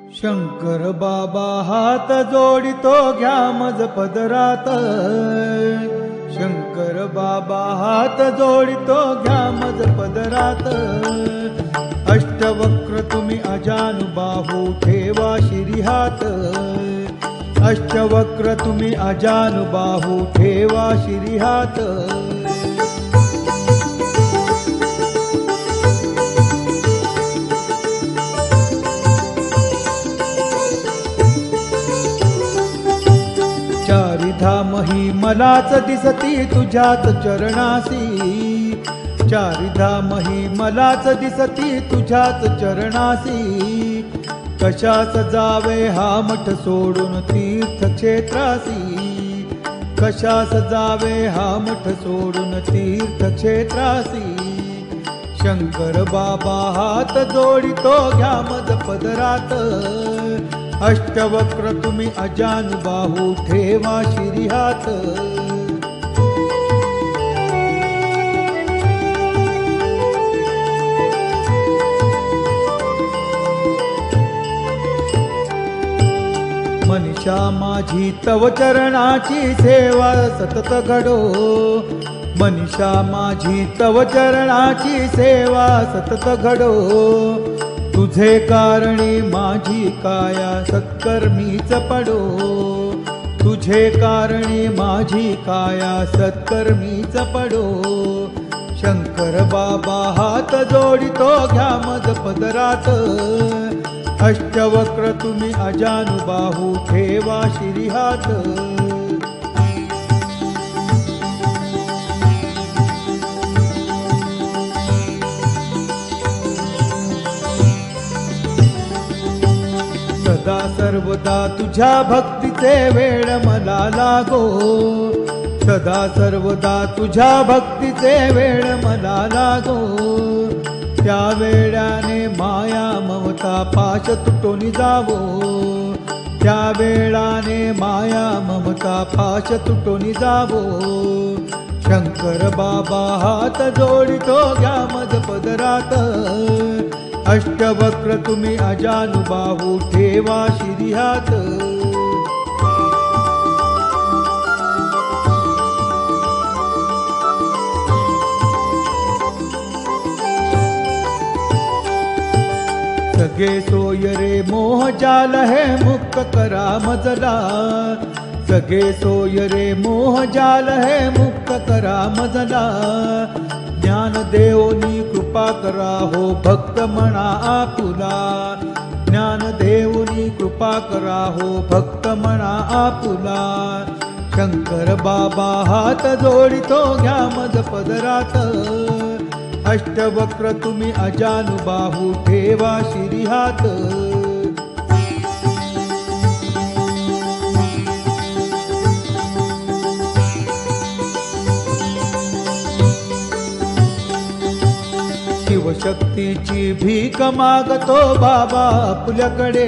शंकर बाबा हात जोडितो घ्या मज पदरात। शंकर बाबा हात जोडितो घ्या मज पदरात। अष्टवक्र तुम्ही अजानुबाहू ठेवा शिरी हात। अष्टवक्र तुम्ही अजानुबाहू ठेवा शिरी हात। चारिधाम ही मलाच दिसती तुझ्याच चरणासी। चारिधाम ही मलाच दिसती तुझ्याच चरणासी। कशास जावे हा मठ सोडून तीर्थक्षेत्रासी। कशास जावे हा मठ सोडून तीर्थक्षेत्रासी। शंकर बाबा हात जोडितो घ्या मज पदरात। अष्टवक्र तुम्ही अजानुबाहू ठेवा शिरी हात। मनीषा माझी तव चरणाची सेवा सतत घडो। मनीषा माझी तव चरणाची सेवा सतत घडो। तुझे कारणी माझी काया सत्कर्मीच पडो। तुझे कारणी माझी काया सत्कर्मीच पडो। शंकर बाबा हात जोडितो घ्या मज पदरात। अष्टवक्र तुम्ही अजानुबाहू ठेवा शिरी हात। सदा सर्वदा तुझ्या भक्तीचे वेळ मला लागो। सदा सर्वदा तुझ्या भक्तीचे वेळ मला लागो। त्या वेळाने माया ममता पाश तुटून जावो। त्या वेळाने माया ममता पाश तुटून जावो। शंकर बाबा हात जोडितो घ्या मज पदरात। अष्टवक्र तुम्ही अजानुबाहू ठेवा शिरी हात। सगे सोय रे मोह जाल है मुक्त करा मजला। सगे सोय रे मोह जाल है मुक्त करा मजला। ज्ञान देवनी कृपा करा हो भक्त म्हणा आपुला। ज्ञान देवनी कृपा करा हो भक्त म्हणा आपुला। शंकर बाबा हात जोडितो घ्या मज पदरात। अष्टवक्र तुम्ही अजानुबाहू ठेवा शिरी हात। शिवशक्तीची भीक मागतो बाबा आपल्याकडे।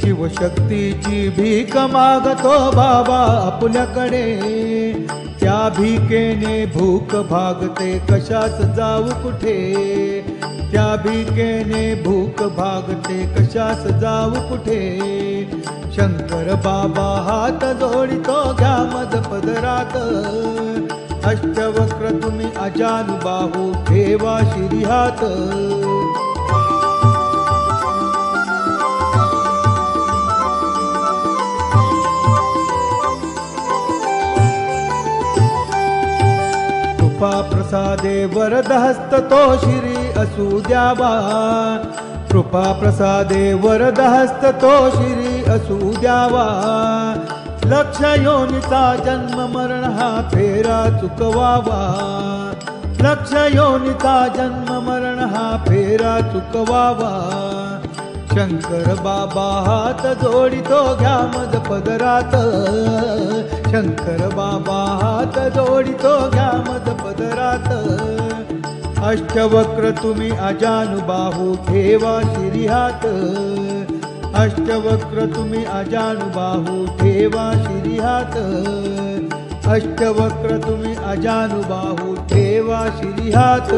शिवशक्तीची भीक मागतो बाबा आपल्याकडे। त्या भीकेने भूक भागते कशास जाऊ कुठे। त्या भीकेने भूक भागते कशास जाऊ कुठे। शंकर बाबा हात जोडितो घ्या मज पदरात। अष्टवक्र तुम्ही अजानुबाहू ठेवा शिरी हात। कृपा प्रसादे वरद हस्त तो शिरी असू द्यावा। कृपा प्रसादे वरद हस्त तो शिरी असू द्यावा। लक्ष योनीचा जन्म मरण हा फेरा चुकवावा। लक्ष योनीचा जन्म मरण हा फेरा चुकवावा। शंकर बाबा हात जोडितो घ्या मज पदरात। शंकर बाबा हात जोडितो घ्या मज पदरात। अष्टवक्र तुम्ही अजानुबाहू ठेवा शिरी हात। अष्टवक्र तुम्ही अजानुबाहू ठेवा शिरी हात। अष्टवक्र तुम्ही अजानुबाहू ठेवा शिरी हात।